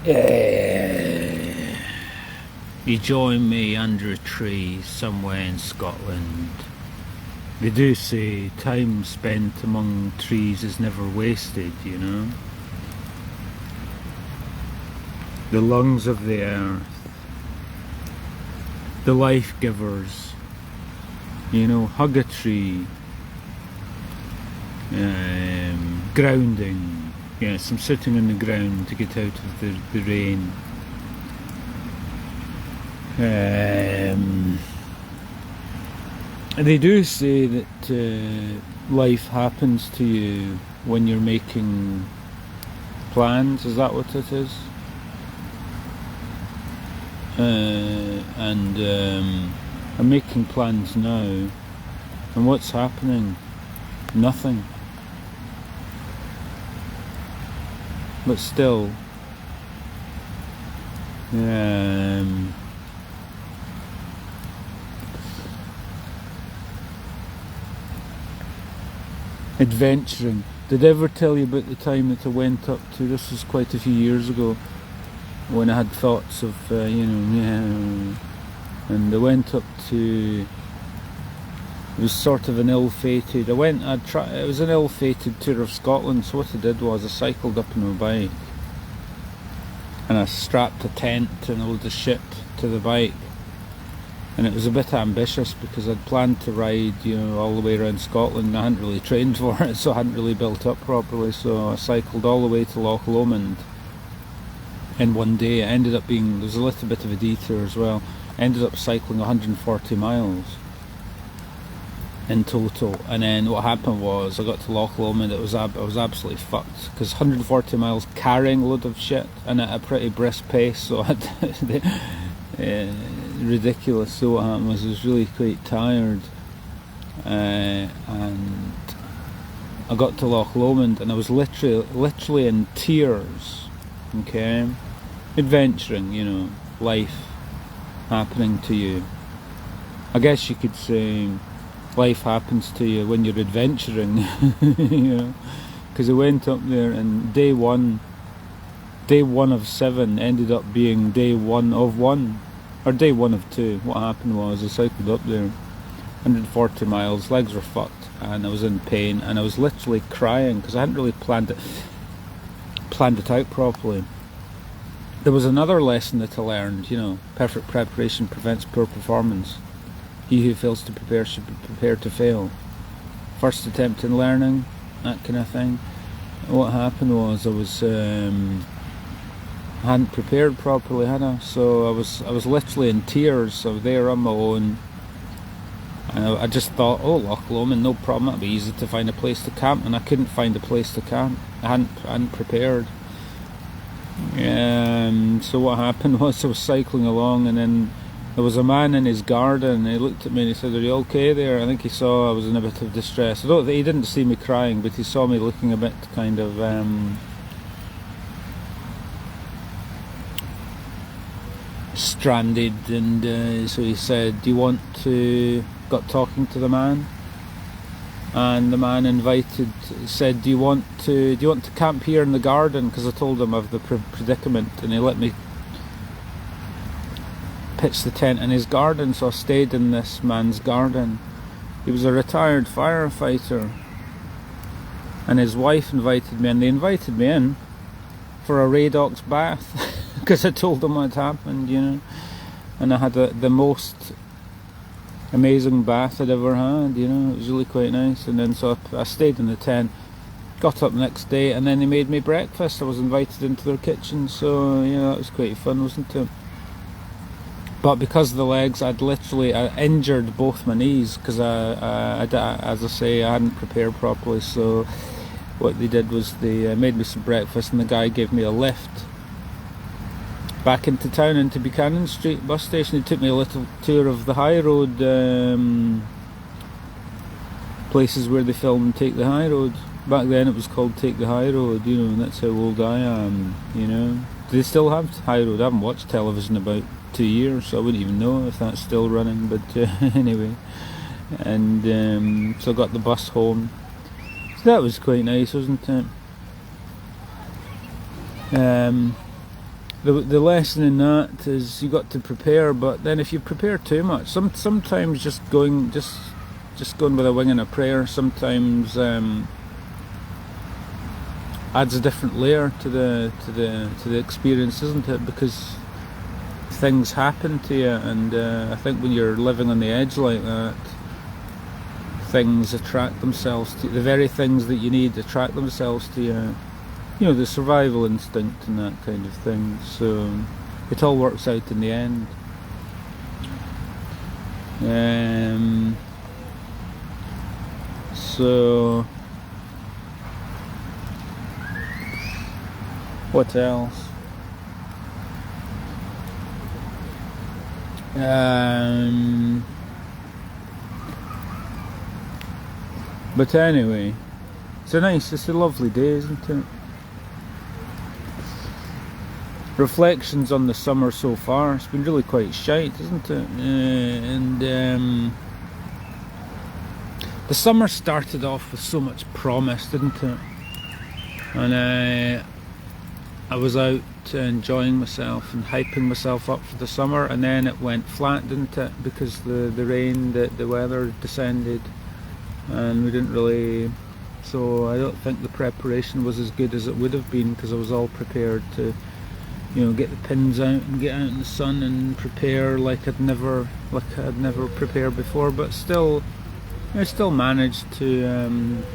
You join me under a tree somewhere in Scotland. They do say time spent among trees is never wasted, you know. The lungs of the earth, the life givers, you know, hug a tree, grounding, yes, I'm sitting on the ground to get out of the rain. They do say that life happens to you when you're making plans, is that what it is? I'm making plans now, and what's happening? Nothing. But still, adventuring. Did I ever tell you about the time that I went up to, this was quite a few years ago, when I had thoughts of, and I went up to, it was sort of an ill-fated, it was an ill-fated tour of Scotland, so what I did was I cycled up on my bike, and I strapped a tent and a load of shit to the bike, and it was a bit ambitious because I'd planned to ride, you know, all the way around Scotland, and I hadn't really trained for it, so I hadn't really built up properly, so I cycled all the way to Loch Lomond in one day. It ended up being, there was a little bit of a detour as well, I ended up cycling 140 miles in total, and then what happened was I got to Loch Lomond, I was absolutely fucked, because 140 miles carrying a load of shit and at a pretty brisk pace, so I had ridiculous. So what happened was I was really quite tired, and I got to Loch Lomond and I was literally in tears, okay, adventuring, you know, life happening to you. I guess you could say life happens to you when you're adventuring, you know, because I went up there and day one of 7 ended up being day 1 of 1, or day 1 of 2. What happened was I cycled up there 140 miles, legs were fucked, and I was in pain, and I was literally crying because I hadn't really planned it out properly. There was another lesson that I learned, you know, perfect preparation prevents poor performance. He who fails to prepare should be prepared to fail. First attempt in learning, that kind of thing. What happened was I hadn't prepared properly, had I? So I was literally in tears. I was there on my own, and I just thought, oh, Loch Lomond, no problem, it'll be easy to find a place to camp, and I couldn't find a place to camp. I hadn't prepared. So what happened was I was cycling along, and then there was a man in his garden. He looked at me and he said, "Are you okay there?" I think he saw I was in a bit of distress. He didn't see me crying, but he saw me looking a bit kind of stranded, and so he said, got talking to the man, and the man said, do you want to camp here in the garden, because I told him of the predicament, and he let me pitch the tent in his garden. So I stayed in this man's garden. He was a retired firefighter, and his wife invited me, and they invited me in for a Radox bath because I told them what had happened, you know, and I had the most amazing bath I'd ever had, you know. It was really quite nice. And then so I stayed in the tent, got up the next day, and then they made me breakfast. I was invited into their kitchen, so you know, that was quite fun, wasn't it? But because of the legs, I injured both my knees, because as I say, I hadn't prepared properly. So what they did was they made me some breakfast, and the guy gave me a lift back into town, into Buchanan Street bus station. He took me a little tour of the high road, places where they filmed Take the High Road. Back then it was called Take the High Road, you know, and that's how old I am, you know. Do they still have High Road? I haven't watched television about 2 years, so I wouldn't even know if that's still running, but anyway. And so I got the bus home. So that was quite nice, wasn't it? the lesson in that is you got to prepare, but then if you prepare too much, sometimes just going with a wing and a prayer sometimes adds a different layer to the experience, isn't it? Because things happen to you, and I think when you're living on the edge like that, things attract themselves to you. The very things that you need attract themselves to you. You know, the survival instinct and that kind of thing. So it all works out in the end. So what else? But anyway, it's a lovely day, isn't it? Reflections on the summer so far. It's been really quite shite, isn't it? The summer started off with so much promise, didn't it? And I was out enjoying myself and hyping myself up for the summer, and then it went flat, didn't it? Because the rain, the weather descended, and we didn't really. So I don't think the preparation was as good as it would have been, because I was all prepared to, you know, get the pins out and get out in the sun and prepare like I'd never prepared before. But still, I still managed to.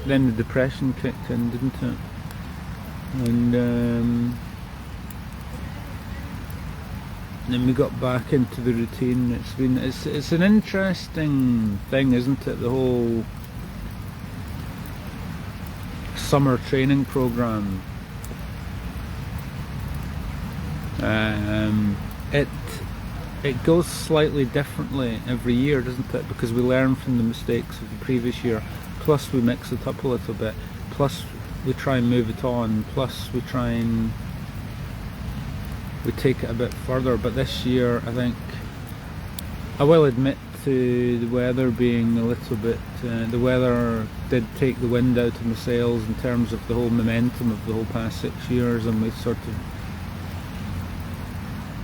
Then the depression kicked in, didn't it? And then we got back into the routine. It's an interesting thing, isn't it? The whole summer training program. It goes slightly differently every year, doesn't it? Because we learn from the mistakes of the previous year. Plus we mix it up a little bit. Plus we try and move it on. Plus we take it a bit further. But this year, I think, I will admit to the weather being a little bit. The weather did take the wind out of my sails in terms of the whole momentum of the whole past 6 years, and we sort of.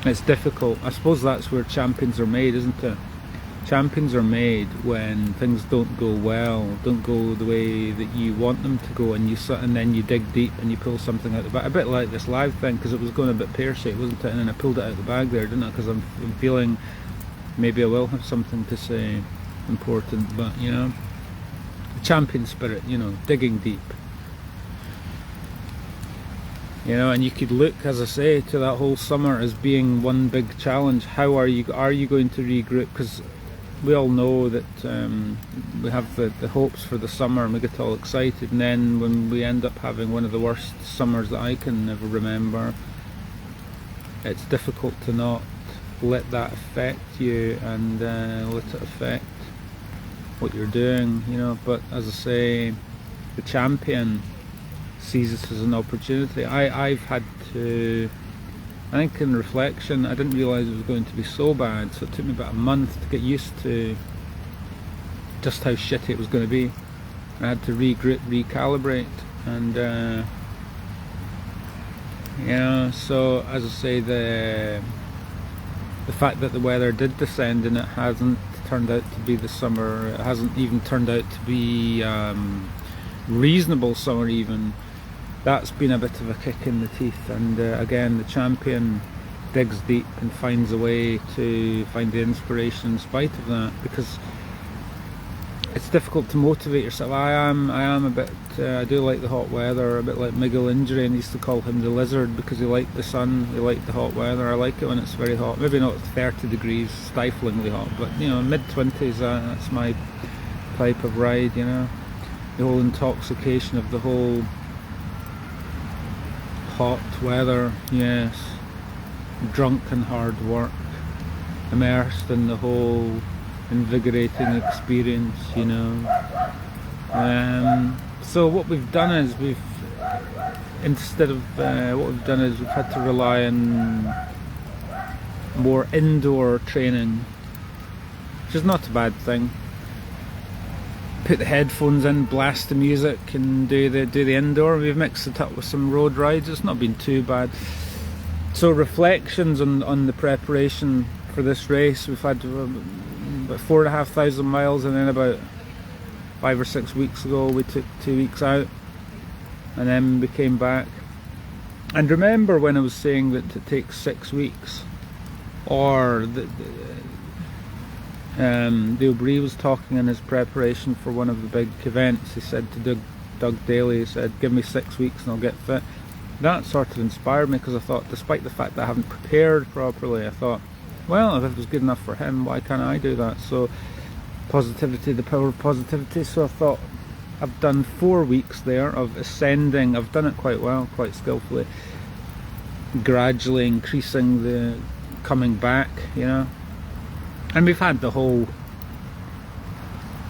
It's difficult. I suppose that's where champions are made, isn't it? Champions are made when things don't go well, don't go the way that you want them to go, and then you dig deep and you pull something out the bag. A bit like this live thing, because it was going a bit pear-shaped, wasn't it? And then I pulled it out of the bag there, didn't I? Because I'm feeling maybe I will have something to say important, but you know, the champion spirit, you know, digging deep. You know, and you could look, as I say, to that whole summer as being one big challenge. How are you going to regroup? Because we all know that we have the hopes for the summer and we get all excited, and then when we end up having one of the worst summers that I can ever remember, it's difficult to not let that affect you and let it affect what you're doing, you know. But as I say, the champion sees this as an opportunity. I've had to, I think in reflection, I didn't realise it was going to be so bad, so it took me about a month to get used to just how shitty it was going to be. I had to regroup, recalibrate, and you know, so as I say, the fact that the weather did descend and it hasn't turned out to be the summer, it hasn't even turned out to be reasonable summer even, that's been a bit of a kick in the teeth. And again, the champion digs deep and finds a way to find the inspiration in spite of that, because it's difficult to motivate yourself. I am a bit, I do like the hot weather, a bit like Miguel Indurain. I used to call him the lizard because he liked the sun, he liked the hot weather. I like it when it's very hot, maybe not 30 degrees, stiflingly hot, but you know, mid-20s, that's my type of ride, you know. The whole intoxication of the whole hot weather, yes, drunk and hard work, immersed in the whole invigorating experience, you know. So what we've done is we've had to rely on more indoor training, which is not a bad thing. Put the headphones in, blast the music, and do the indoor. We've mixed it up with some road rides. It's not been too bad. So reflections on the preparation for this race. We've had about 4,500 miles, and then about 5 or 6 weeks ago we took 2 weeks out, and then we came back. And remember when I was saying that it takes 6 weeks, or O'Brien was talking in his preparation for one of the big events. He said to Doug Daly, he said, give me 6 weeks and I'll get fit. That sort of inspired me, because I thought, despite the fact that I haven't prepared properly, I thought, well, if it was good enough for him, why can't I do that? So positivity, the power of positivity. So I thought, I've done 4 weeks there of ascending. I've done it quite well, quite skillfully, gradually increasing the coming back, you know. And we've had the whole,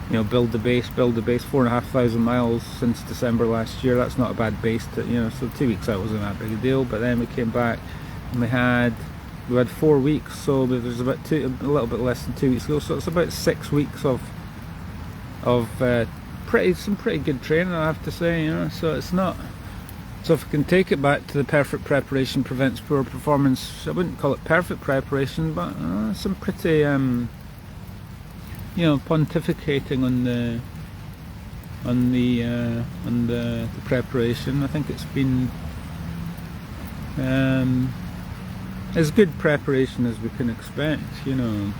you know, build the base, 4,500 miles since December last year. That's not a bad base to, you know, so 2 weeks out wasn't that big a deal. But then we came back and we had 4 weeks, so there's about a little bit less than 2 weeks ago, so it's about 6 weeks of some pretty good training, I have to say, you know. So it's not, so if we can take it back to the perfect preparation prevents poor performance, I wouldn't call it perfect preparation, but some pretty you know, pontificating on the preparation. I think it's been as good preparation as we can expect, you know.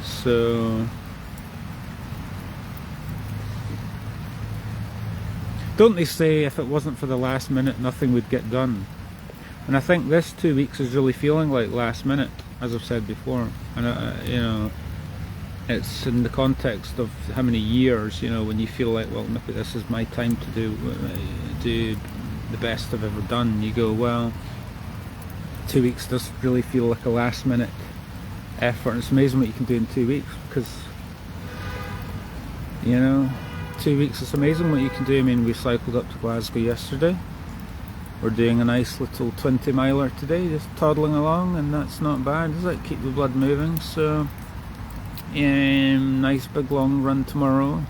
So don't they say if it wasn't for the last minute nothing would get done? And I think this 2 weeks is really feeling like last minute, as I've said before. And you know, it's in the context of how many years, you know, when you feel like, well, maybe this is my time to do the best I've ever done. You go, well, 2 weeks does really feel like a last minute effort, and it's amazing what you can do in 2 weeks, because, you know, 2 weeks, it's amazing what you can do. I mean, we cycled up to Glasgow yesterday. We're doing a nice little 20 miler today, just toddling along, and that's not bad, does it? Keep the blood moving. So nice big long run tomorrow,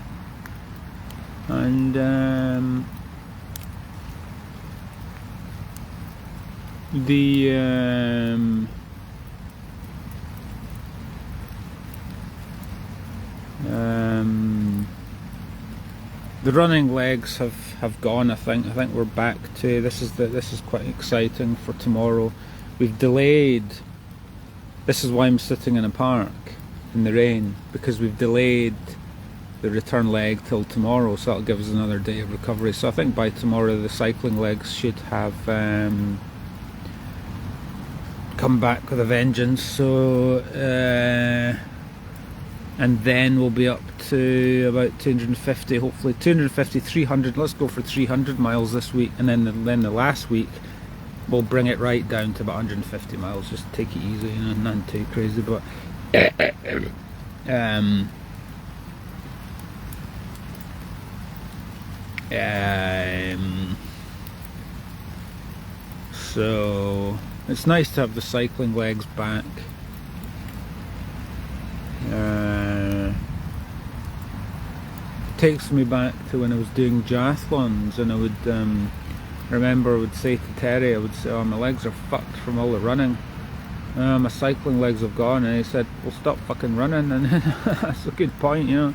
and the running legs have gone. I think we're back to this is quite exciting for tomorrow. We've delayed. This is why I'm sitting in a park in the rain, because we've delayed the return leg till tomorrow, so that'll give us another day of recovery. So I think by tomorrow the cycling legs should have come back with a vengeance. So and then we'll be up to about 250, hopefully 250, 300. Let's go for 300 miles this week, and then the last week we'll bring it right down to about 150 miles. Just take it easy, you know, nothing too crazy. But so it's nice to have the cycling legs back. Takes me back to when I was doing duathlons, and I would remember I would say to Terry, I would say, oh, my legs are fucked from all the running. My cycling legs have gone, and he said, well, stop fucking running. And that's a good point, you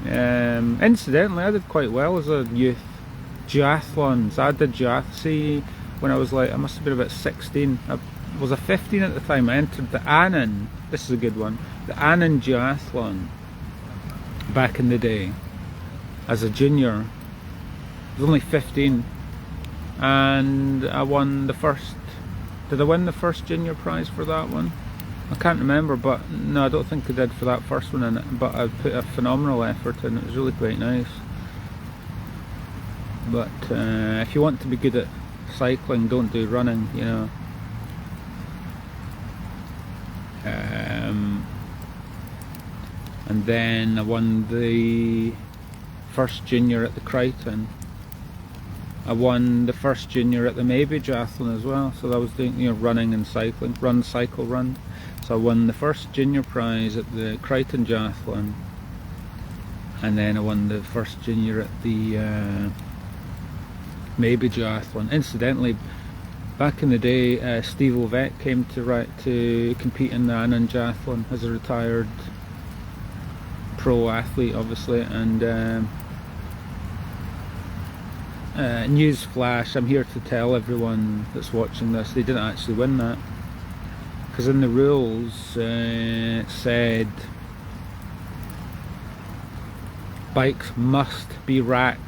know. Incidentally, I did quite well as a youth. Duathlons, I did see, when I was like, I must have been about 16. I was a 15 at the time. I entered the Annan, this is a good one, the Annan duathlon back in the day as a junior. I was only 15, and I won the first. Did I win the first junior prize for that one? I can't remember, but no, I don't think I did for that first one in it, but I put a phenomenal effort in. It was really quite nice. But if you want to be good at cycling, don't do running, you know. And then I won the first junior at the Crichton. I won the first junior at the Maybe duathlon as well. So I was doing, you know, running and cycling, run, cycle, run. So I won the first junior prize at the Crichton duathlon, and then I won the first junior at the Maybe duathlon. Incidentally, back in the day, Steve Ovett came to compete in the Anand Triathlon as a retired pro athlete, obviously, and news flash, I'm here to tell everyone that's watching this, they didn't actually win that, because in the rules it said bikes must be racked,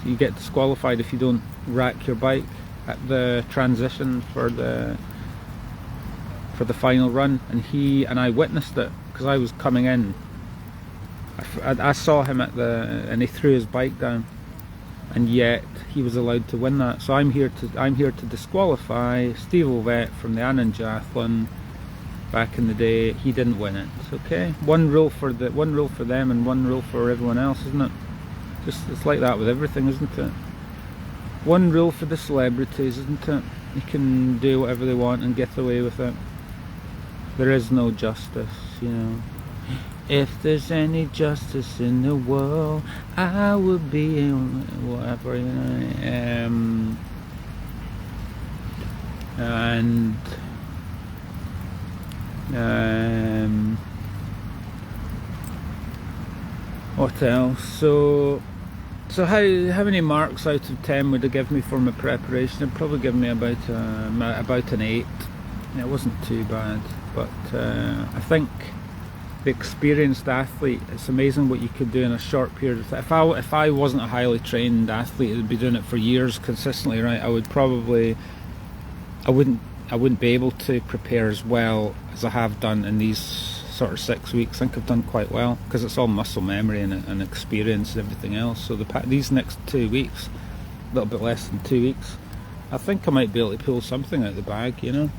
so you get disqualified if you don't rack your bike at the transition for the final run. And I witnessed it because I was coming in. I saw him and he threw his bike down, and yet he was allowed to win that. So I'm here to disqualify Steve Ovett from the Anand Triathlon. Back in the day, he didn't win it. Okay, one rule for them and one rule for everyone else, isn't it? It's like that with everything, isn't it? One rule for the celebrities, isn't it? You can do whatever they want and get away with it. There is no justice, you know. If there's any justice in the world, I would be whatever, you know. What else? So how many marks out of 10 would it give me for my preparation? It'd probably give me about an 8. It wasn't too bad, but I think the experienced athlete, it's amazing what you could do in a short period of time. If I wasn't a highly trained athlete, I'd be doing it for years consistently, right? I wouldn't be able to prepare as well as I have done in these sort of 6 weeks. I think I've done quite well because it's all muscle memory and experience and everything else. So these next 2 weeks, a little bit less than 2 weeks, I think I might be able to pull something out of the bag, you know.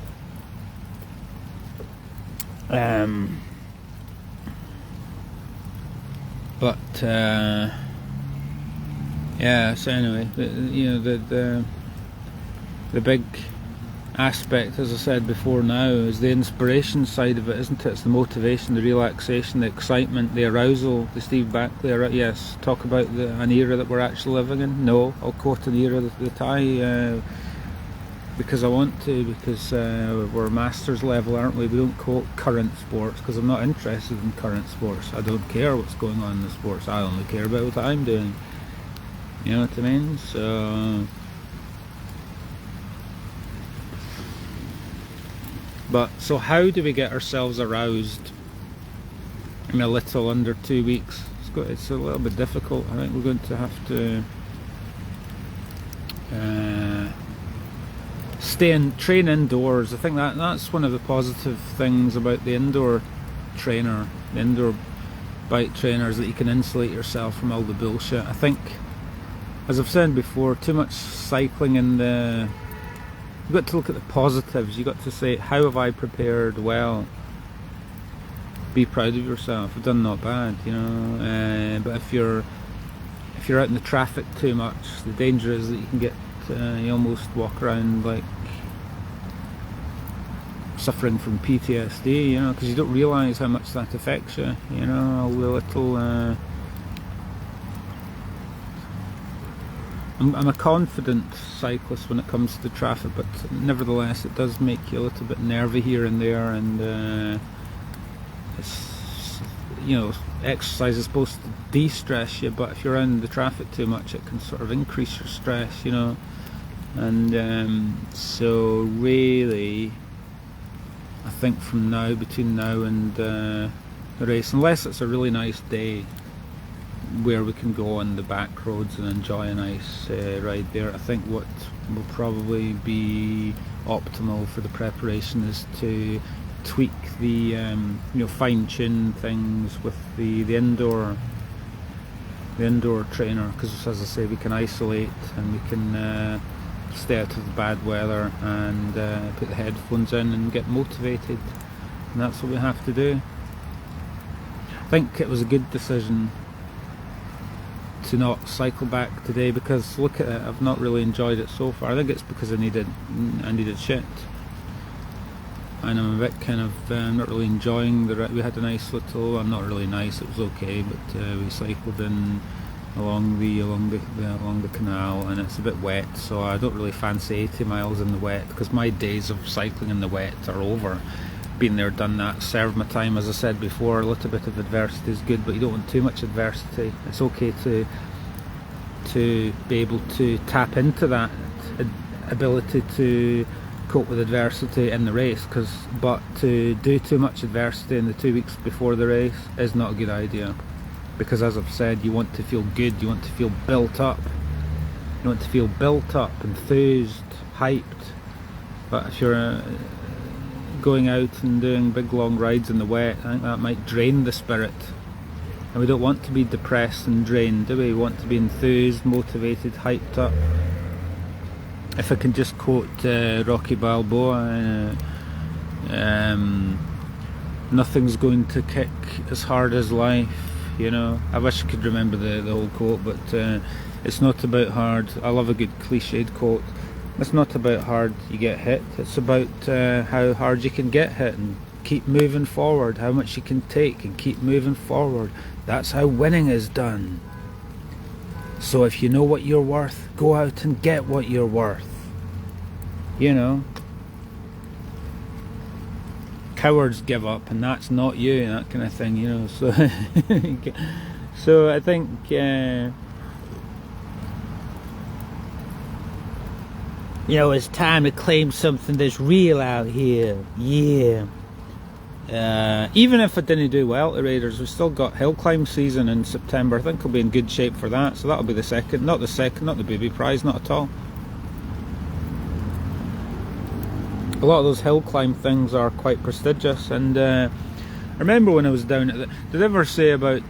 Yeah. So anyway, the big aspect, as I said before now, is the inspiration side of it, isn't it? It's the motivation, the relaxation, the excitement, the arousal. The Steve Backley, yes, talk about an era that we're actually living in. No, I'll quote an era that I because I want to, because we're masters level, aren't we? We don't quote current sports because I'm not interested in current sports. I don't care what's going on in the sports. I only care about what I'm doing. You know what I mean? So how do we get ourselves aroused in a little under 2 weeks? It's a little bit difficult. I think we're going to have to train indoors. I think that's one of the positive things about the indoor trainer, the indoor bike trainers, that you can insulate yourself from all the bullshit. I think, as I've said before, too much cycling in the... You've got to look at the positives. You've got to say, how have I prepared well? Be proud of yourself. I've done not bad, you know. But if you're out in the traffic too much, the danger is that you can get you almost walk around like suffering from PTSD, you know, because you don't realise how much that affects you. You know, all the little. I'm a confident cyclist when it comes to traffic, but nevertheless it does make you a little bit nervy here and there, and it's, you know, exercise is supposed to de-stress you, but if you're around the traffic too much it can sort of increase your stress, you know. And so really I think from now, between now and the race, unless it's a really nice day where we can go on the back roads and enjoy a nice ride there, I think what will probably be optimal for the preparation is to tweak the you know, fine-tune things with the indoor trainer, because as I say, we can isolate and we can stay out of the bad weather and put the headphones in and get motivated, and that's what we have to do. I think it was a good decision to not cycle back today, because look at it, I've not really enjoyed it so far. I think it's because I needed shit, and I'm a bit kind of not really enjoying we had a nice little, well, not really nice, it was okay, but we cycled in along the canal, and it's a bit wet, so I don't really fancy 80 miles in the wet, because my days of cycling in the wet are over. Been there, done that, served my time. As I said before, a little bit of adversity is good, but you don't want too much adversity. It's okay to be able to tap into that ability to cope with adversity in the race, but to do too much adversity in the 2 weeks before the race is not a good idea, because as I've said, you want to feel good, you want to feel built up, enthused, hyped. But if you're going out and doing big long rides in the wet, I think that might drain the spirit, and we don't want to be depressed and drained, do we? We want to be enthused, motivated, hyped up. If I can just quote Rocky Balboa, nothing's going to kick as hard as life, you know. I wish I could remember the whole quote, but it's not about hard. I love a good cliched quote. It's not about hard you get hit, it's about how hard you can get hit and keep moving forward, how much you can take and keep moving forward. That's how winning is done. So if you know what you're worth, go out and get what you're worth. You know, cowards give up, and that's not you, that kind of thing, you know. So so I think you know, it's time to claim something that's real out here. Yeah. Even if I didn't do well at the Raiders, we've still got hill climb season in September. I think I'll be in good shape for that, so that'll be not the baby prize, not at all. A lot of those hill climb things are quite prestigious, and I remember when I was down at did I ever say about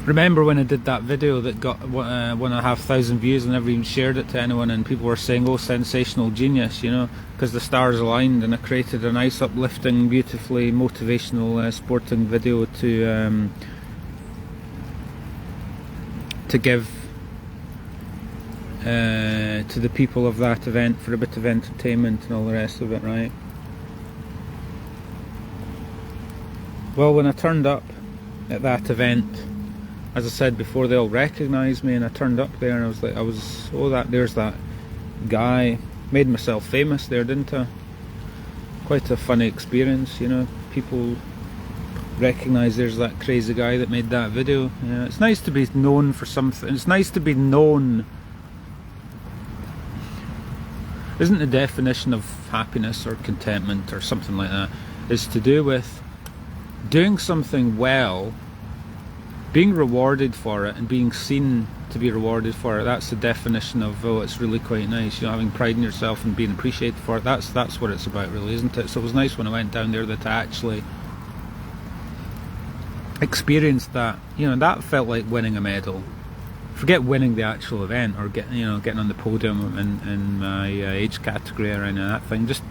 remember when I did that video that got 1,500 views and never even shared it to anyone, and people were saying, oh, sensational genius, you know, because the stars aligned, and I created a nice, uplifting, beautifully motivational sporting video to give to the people of that event for a bit of entertainment and all the rest of it, right? Well, when I turned up at that event, as I said before, they all recognised me, and I turned up there and I was like, there's that guy. Made myself famous there, didn't I? Quite a funny experience, you know. People recognise there's that crazy guy that made that video. Yeah, it's nice to be known for something. It's nice to be known. Isn't the definition of happiness or contentment or something like that, is to do with doing something well, being rewarded for it, and being seen to be rewarded for it. That's the definition of, oh, it's really quite nice, you know, having pride in yourself and being appreciated for it. That's what it's about, really, isn't it? So it was nice when I went down there that I actually experienced that. You know, that felt like winning a medal. Forget winning the actual event or getting on the podium in my age category or any of that thing. Just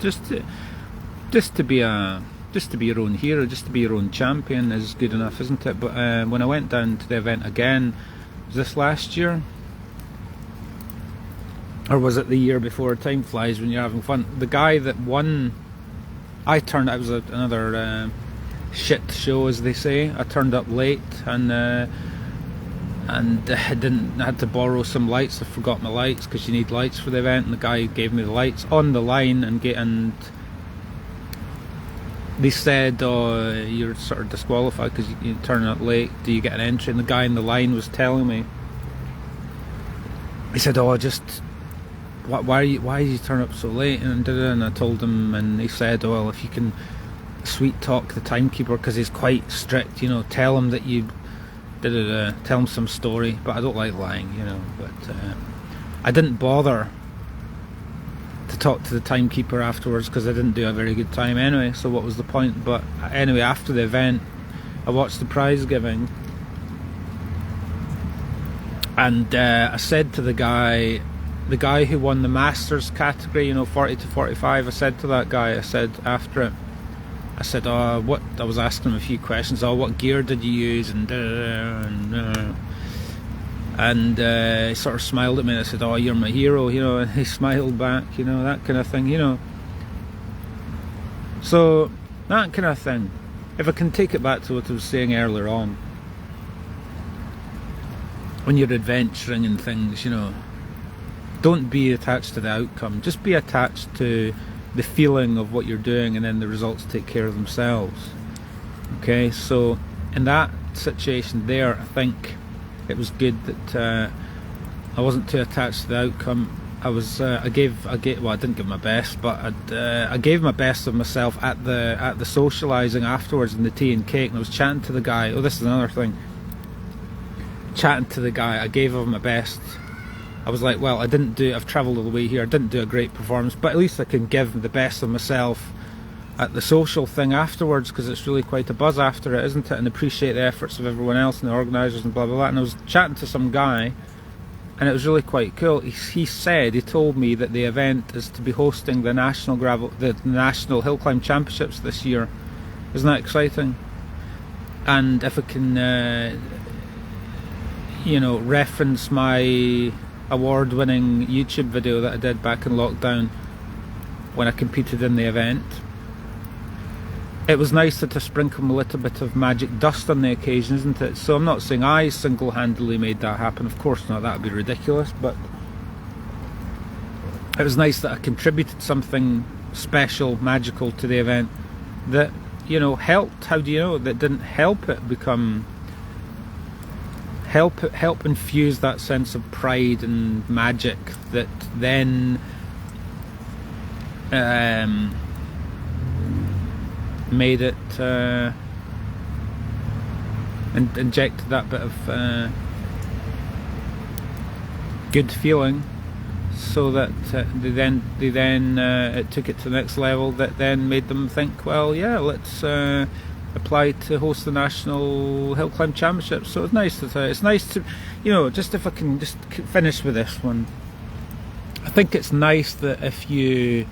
to be your own hero, just to be your own champion is good enough, isn't it? But when I went down to the event again, was this last year? Or was it the year before? Time flies when you're having fun. The guy that won, it was another shit show, as they say. I turned up late and I had to borrow some lights. I forgot my lights, because you need lights for the event, and the guy gave me the lights on the line, and they said, oh, you're sort of disqualified because you turn up late, do you get an entry? And the guy in the line was telling me, he said, oh, why did you turn up so late? And I told him, and he said, oh, well, if you can sweet talk the timekeeper, because he's quite strict, you know, tell him that you tell him some story. But I don't like lying, you know. But I didn't bother to talk to the timekeeper afterwards, because I didn't do a very good time anyway, so what was the point? But anyway, after the event, I watched the prize giving, and I said to the guy who won the Masters category, you know, 40 to 45, I said to that guy, I said after it, I said, I was asking him a few questions. Oh, what gear did you use? And he sort of smiled at me, and I said, oh, you're my hero, you know, and he smiled back, you know, that kind of thing, you know. So, that kind of thing. If I can take it back to what I was saying earlier on, when you're adventuring and things, you know, don't be attached to the outcome. Just be attached to the feeling of what you're doing, and then the results take care of themselves. Okay, so in that situation there, I think it was good that I wasn't too attached to the outcome. I gave well, I didn't give my best, but I gave my best of myself at the socialising afterwards in the tea and cake, and I was chatting to the guy. Oh, this is another thing. Chatting to the guy, I gave him my best. I was like, well, I've travelled all the way here, I didn't do a great performance, but at least I can give the best of myself at the social thing afterwards, because it's really quite a buzz after it, isn't it? And appreciate the efforts of everyone else and the organisers and blah blah blah. And I was chatting to some guy, and it was really quite cool. He told me that the event is to be hosting the National National Hill Climb Championships this year. Isn't that exciting? And if I can, you know, reference my award-winning YouTube video that I did back in lockdown when I competed in the event, it was nice to sprinkle a little bit of magic dust on the occasion, isn't it? So I'm not saying I single-handedly made that happen, of course not, that would be ridiculous, but it was nice that I contributed something special, magical to the event that, you know, helped. How do you know? That didn't help it become, help infuse that sense of pride and magic that then made it and injected that bit of good feeling, so that they then it took it to the next level, that then made them think, well, yeah, let's apply to host the National Hill Climb Championships. So it's nice to, you know, just if I can just finish with this one, I think it's nice that if you,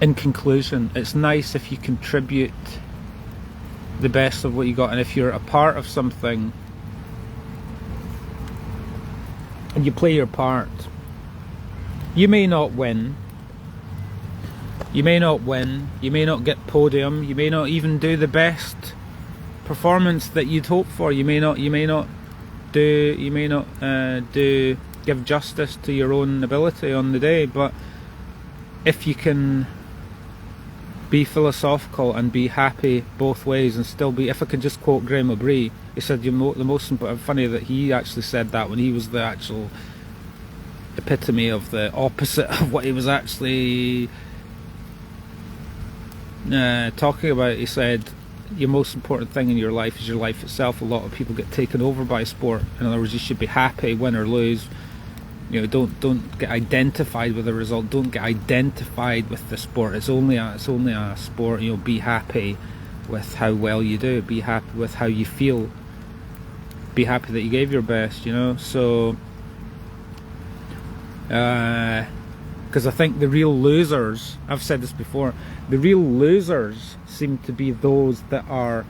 in conclusion, it's nice if you contribute the best of what you got, and if you're a part of something and you play your part. You may not win, you may not get podium, you may not even do the best performance that you'd hope for, you may not give justice to your own ability on the day, but if you can be philosophical and be happy both ways and still be, if I can just quote Graham O'Brien, he said the most important, funny that he actually said that when he was the actual epitome of the opposite of what he was actually talking about. He said your most important thing in your life is your life itself. A lot of people get taken over by sport. In other words, you should be happy, win or lose. You know, don't get identified with the result. Don't get identified with the sport. It's only a sport. You know, be happy with how well you do. Be happy with how you feel. Be happy that you gave your best. You know, so because I think the real losers, I've said this before, the real losers seem to be those that are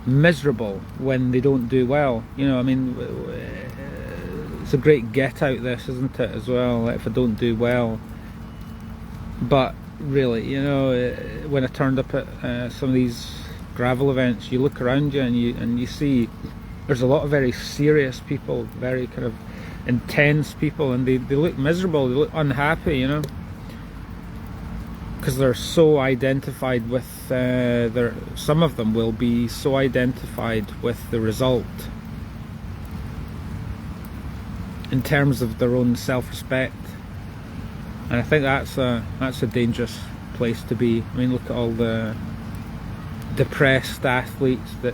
miserable when they don't do well. You know, I mean, it's a great get out this, isn't it, as well, if I don't do well. But really, you know, when I turned up at some of these gravel events, you look around you and you see there's a lot of very serious people, very kind of intense people, and they look miserable, they look unhappy, you know, because they're so identified with some of them will be so identified with the result in terms of their own self-respect, and I think that's a dangerous place to be. I mean, look at all the depressed athletes that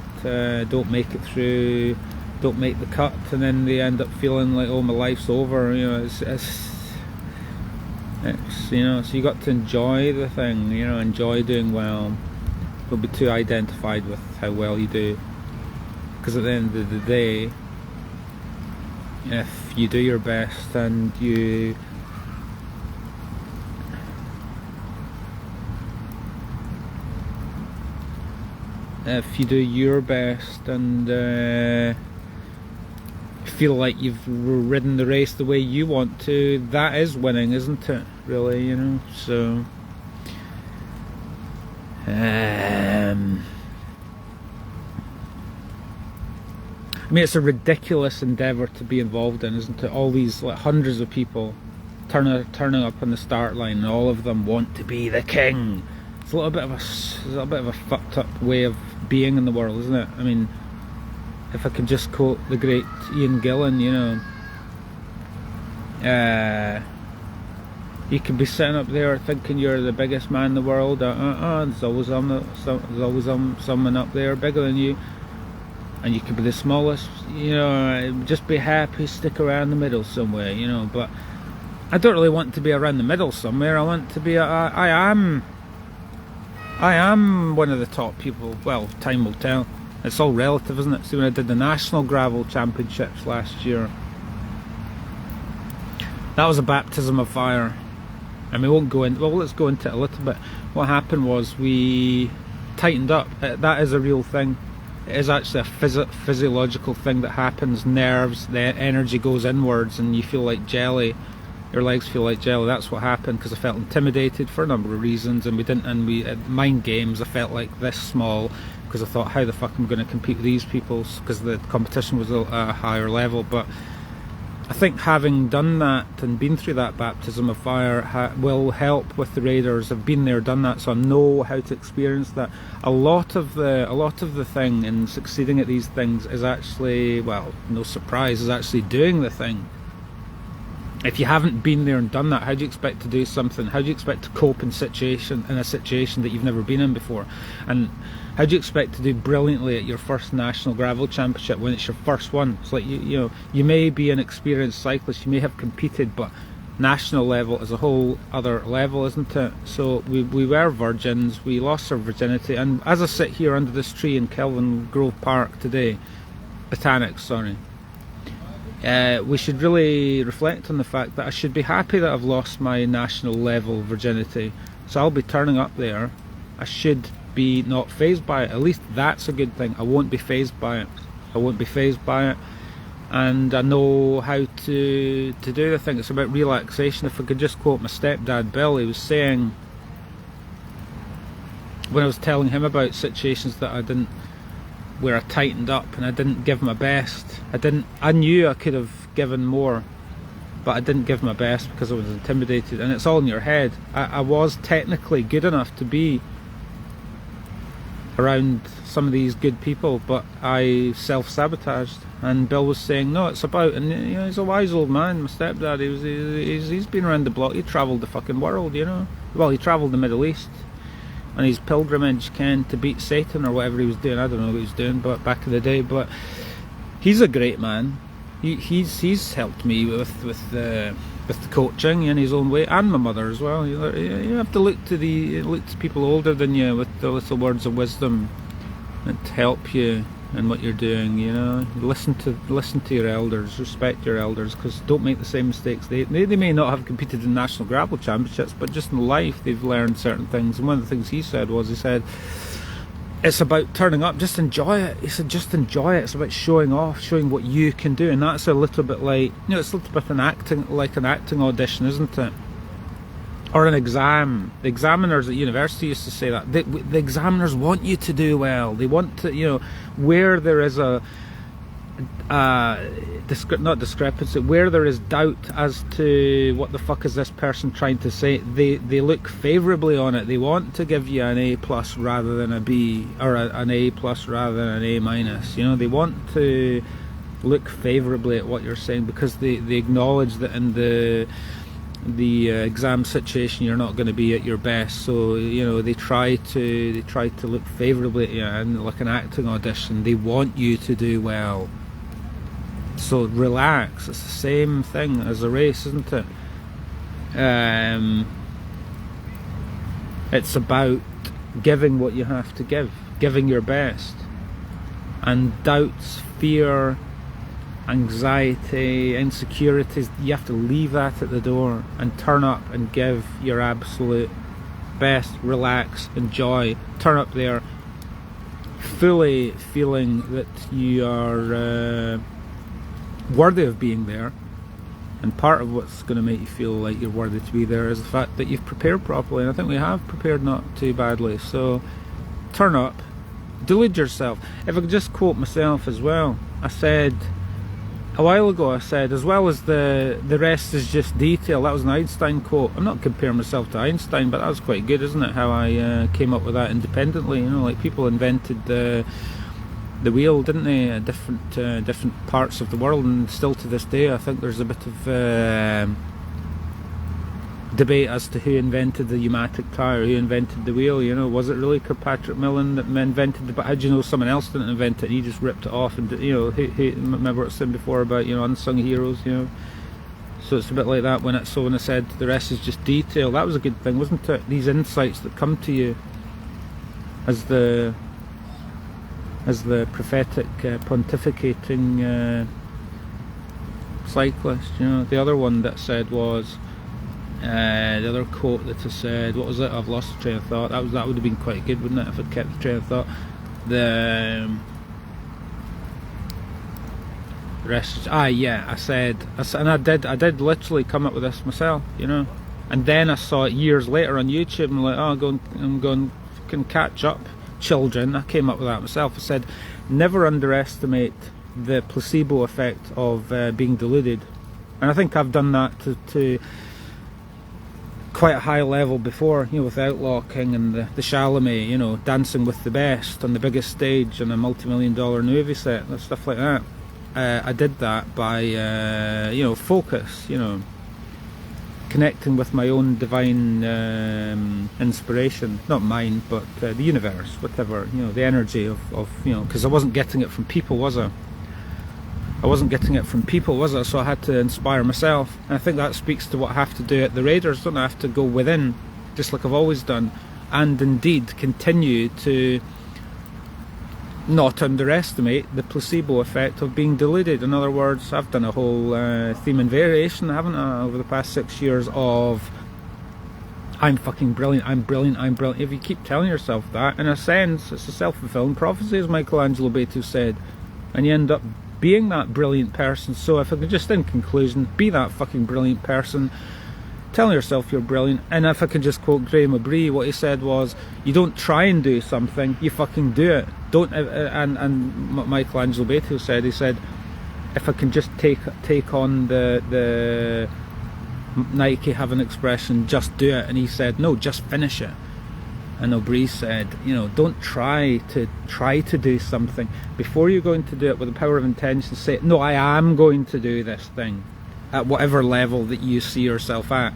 don't make it through, don't make the cut, and then they end up feeling like, oh, my life's over. You know, it's you know, so you got to enjoy the thing, you know, enjoy doing well. Don't be too identified with how well you do, because at the end of the day, if you do your best and if you do your best and feel like you've ridden the race the way you want to, that is winning, isn't it, really, you know? So I mean, it's a ridiculous endeavour to be involved in, isn't it? All these like hundreds of people turning up on the start line, and all of them want to be the king. It's a little bit of a fucked up way of being in the world, isn't it? I mean, if I could just quote the great Ian Gillan, you know, you could be sitting up there thinking you're the biggest man in the world. There's always someone up there bigger than you, and you could be the smallest. You know, just be happy, stick around the middle somewhere. You know, but I don't really want to be around the middle somewhere. I want to be. I am one of the top people. Well, time will tell. It's all relative, isn't it? See, when I did the National Gravel Championships last year, that was a baptism of fire. And we won't go into, well, let's go into it a little bit. What happened was we tightened up. That is a real thing. It is actually a physiological thing that happens. Nerves, the energy goes inwards and you feel like jelly. Your legs feel like jelly. That's what happened, because I felt intimidated for a number of reasons, and we mind games. I felt like this small because I thought, how the fuck am I going to compete with these people, because the competition was at a higher level. But I think having done that and been through that baptism of fire will help with the Raiders. I've been there, done that, so I know how to experience that. A lot of the thing in succeeding at these things is actually, well, no surprise, is actually doing the thing. If you haven't been there and done that, how do you expect to do something? How do you expect to cope in a situation that you've never been in before? And how do you expect to do brilliantly at your first National Gravel Championship when it's your first one? It's like, you know, you may be an experienced cyclist, you may have competed, but national level is a whole other level, isn't it? So we were virgins, we lost our virginity, and as I sit here under this tree in Kelvingrove Park today, Botanics, sorry, we should really reflect on the fact that I should be happy that I've lost my national level virginity. So I'll be turning up there. I should be not fazed by it. At least that's a good thing. I won't be fazed by it. I won't be fazed by it. And I know how to do the thing. It's about relaxation. If I could just quote my stepdad Bill, he was saying, when I was telling him about situations that I didn't, where I tightened up and I didn't give my best. I knew I could have given more, but I didn't give my best because I was intimidated, and it's all in your head. I was technically good enough to be around some of these good people, but I self-sabotaged. And Bill was saying, no, it's about, and you know, he's a wise old man, my stepdad, he's been around the block, he travelled the fucking world, you know. Well, he travelled the Middle East on his pilgrimage, to beat Satan or whatever he was doing. I don't know what he was doing, but back in the day. But he's a great man. He's helped me with the coaching in his own way, and my mother as well. You have to look to people older than you with the little words of wisdom that help you in what you're doing. You know, listen to your elders, respect your elders, because don't make the same mistakes. They may not have competed in national gravel championships, but just in life they've learned certain things. And one of the things he said, it's about turning up, just enjoy it. He said, just enjoy it. It's about showing off, showing what you can do. And that's a little bit like, you know, it's a little bit an acting audition, isn't it? Or an exam. The examiners at university used to say that. The examiners want you to do well. They want to, you know, where there is not discrepancy, where there is doubt as to what the fuck is this person trying to say, they look favourably on it. They want to give you an A plus rather than a B, or an A plus rather than an A minus. You know, they want to look favourably at what you're saying, because they acknowledge that in the exam situation you're not going to be at your best. So, you know, they try to look favourably at you, and like an acting audition, they want you to do well. So relax. It's the same thing as a race, isn't it? It's about giving what you have to give, giving your best. And doubts, fear, anxiety, insecurities, you have to leave that at the door and turn up and give your absolute best. Relax, enjoy, turn up there fully feeling that you are worthy of being there. And part of what's going to make you feel like you're worthy to be there is the fact that you've prepared properly, and I think we have prepared not too badly. So turn up, delude yourself. If I could just quote myself as well, I said a while ago, I said, as well as the rest is just detail. That was an Einstein quote. I'm not comparing myself to Einstein, but that was quite good, isn't it? How I came up with that independently. You know, like people invented the wheel, didn't they? At different parts of the world, and still to this day, I think there's a bit of debate as to who invented the pneumatic tyre, who invented the wheel. You know, was it really Kirkpatrick Millen that invented it? But how do you know someone else didn't invent it? He just ripped it off, and you know, remember what I said before about, you know, unsung heroes. You know, so it's a bit like that when I said the rest is just detail. That was a good thing, wasn't it? These insights that come to you as the prophetic pontificating cyclist. You know, the other one that said was. The other quote that I said, what was it? I've lost the train of thought. That would have been quite good, wouldn't it, if I'd kept the train of thought. The rest. I said, and I did literally come up with this myself, you know. And then I saw it years later on YouTube, and I'm like, oh, I'm going, can catch up, children. I came up with that myself. I said, never underestimate the placebo effect of being deluded, and I think I've done that to quite a high level before, you know, with Outlaw King and the Chalamet, you know, dancing with the best on the biggest stage on a multi-million-dollar movie set and stuff like that. I did that by, you know, focus, you know, connecting with my own divine inspiration, not mine, but the universe, whatever, you know, the energy of you know, because I wasn't getting it from people, was I? I wasn't getting it from people, was I? So I had to inspire myself. And I think that speaks to what I have to do at the Raiders, don't I? I have to go within, just like I've always done, and indeed continue to not underestimate the placebo effect of being deluded. In other words, I've done a whole theme and variation, haven't I, over the past 6 years of I'm fucking brilliant, I'm brilliant, I'm brilliant. If you keep telling yourself that, in a sense, it's a self-fulfilling prophecy, as Michelangelo Beto said, and you end up being that brilliant person. So if I could just, in conclusion, be that fucking brilliant person, telling yourself you're brilliant. And if I could just quote Graham O'Brien, what he said was, you don't try and do something, you fucking do it. Don't. And Michelangelo Beto said, he said, if I can just take on the Nike have an expression, just do it, and he said, no, just finish it. And O'Brien said, you know, don't try to do something. Before you're going to do it with the power of intention, say, no, I am going to do this thing at whatever level that you see yourself at.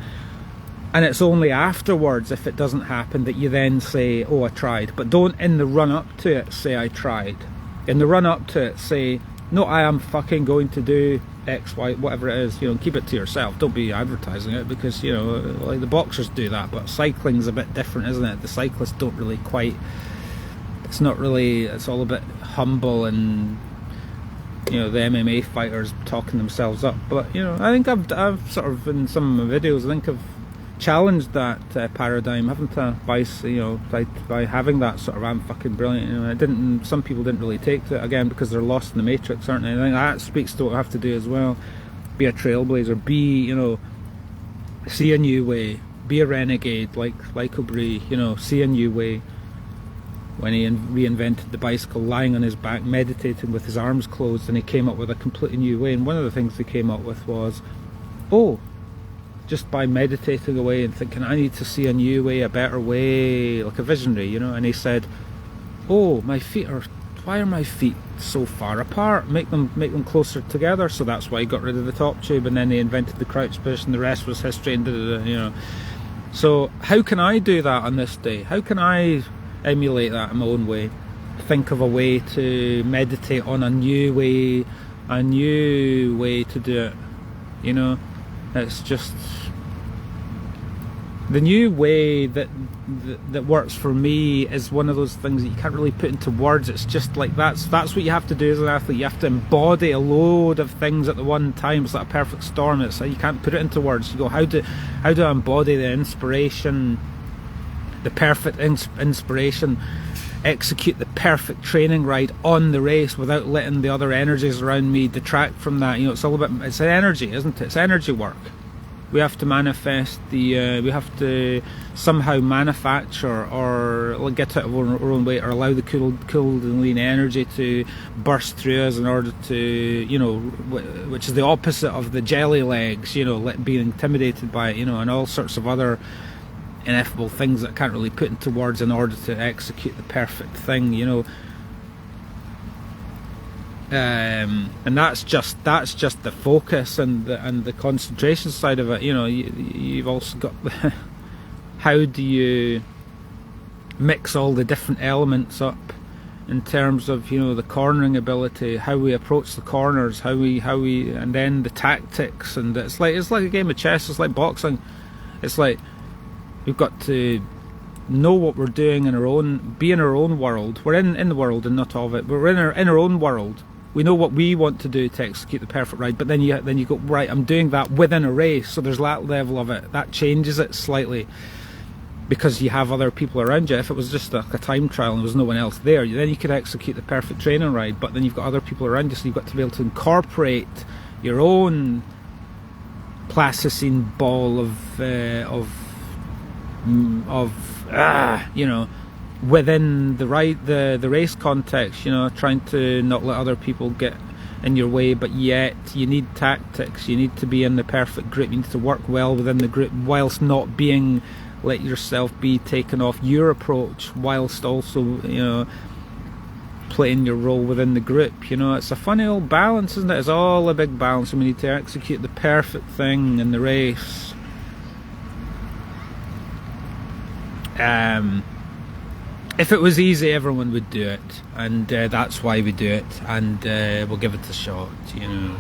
And it's only afterwards, if it doesn't happen, that you then say, oh, I tried. But don't, in the run-up to it, say, I tried. In the run-up to it, say, no, I am fucking going to do X, Y, whatever it is, you know, keep it to yourself. Don't be advertising it, because, you know, like the boxers do that, but cycling's a bit different, isn't it? The cyclists don't really quite, it's not really, it's all a bit humble, and, you know, the MMA fighters talking themselves up. But, you know, I think I've sort of, in some of my videos, I think I've challenged that paradigm, haven't I? By having that sort of, I'm fucking brilliant. You know, some people didn't really take to it, again, because they're lost in the matrix, aren't they? I think that speaks to what I have to do as well. Be a trailblazer, you know, see a new way, be a renegade, like O'Brien, you know, see a new way. When he reinvented the bicycle, lying on his back, meditating with his arms closed, and he came up with a completely new way. And one of the things he came up with was, just by meditating away and thinking, I need to see a new way, a better way, like a visionary, you know. And he said, why are my feet so far apart? Make them closer together. So that's why he got rid of the top tube, and then he invented the crouch position. The rest was history, and you know. So how can I do that on this day? How can I emulate that in my own way? Think of a way to meditate on a new way to do it, you know. It's just the new way that works for me is one of those things that you can't really put into words. It's just like that's what you have to do as an athlete. You have to embody a load of things at the one time. It's like a perfect storm. It's like you can't put it into words. You go, how do I embody the inspiration, the perfect inspiration, execute the perfect training ride on the race without letting the other energies around me detract from that? You know, it's all about, it's energy, isn't it? It's energy work. We have to manifest we have to somehow manufacture or get out of our own way, or allow the Kundalini energy to burst through us in order to, you know, which is the opposite of the jelly legs, you know, being intimidated by it, you know, and all sorts of other ineffable things that I can't really put into words in order to execute the perfect thing, you know. And that's just the focus and the concentration side of it. You know, you've also got how do you mix all the different elements up in terms of, you know, the cornering ability, how we approach the corners, how we and then the tactics. And it's like a game of chess. It's like boxing. It's like we've got to know what we're doing in our own, be in our own world. We're in the world and not of it. We're in our own world. We know what we want to do to execute the perfect ride, but then you go, right, I'm doing that within a race, so there's that level of it. That changes it slightly because you have other people around you. If it was just a time trial and there was no one else there, then you could execute the perfect training ride, but then you've got other people around you, so you've got to be able to incorporate your own plasticine ball of you know, within the ride, the race context, you know, trying to not let other people get in your way, but yet you need tactics. You need to be in the perfect group. You need to work well within the group whilst not being, let yourself be taken off your approach, whilst also, you know, playing your role within the group. You know, it's a funny old balance, isn't it? It's all a big balance, and we need to execute the perfect thing in the race. If it was easy, everyone would do it, and that's why we do it, and we'll give it a shot, you know.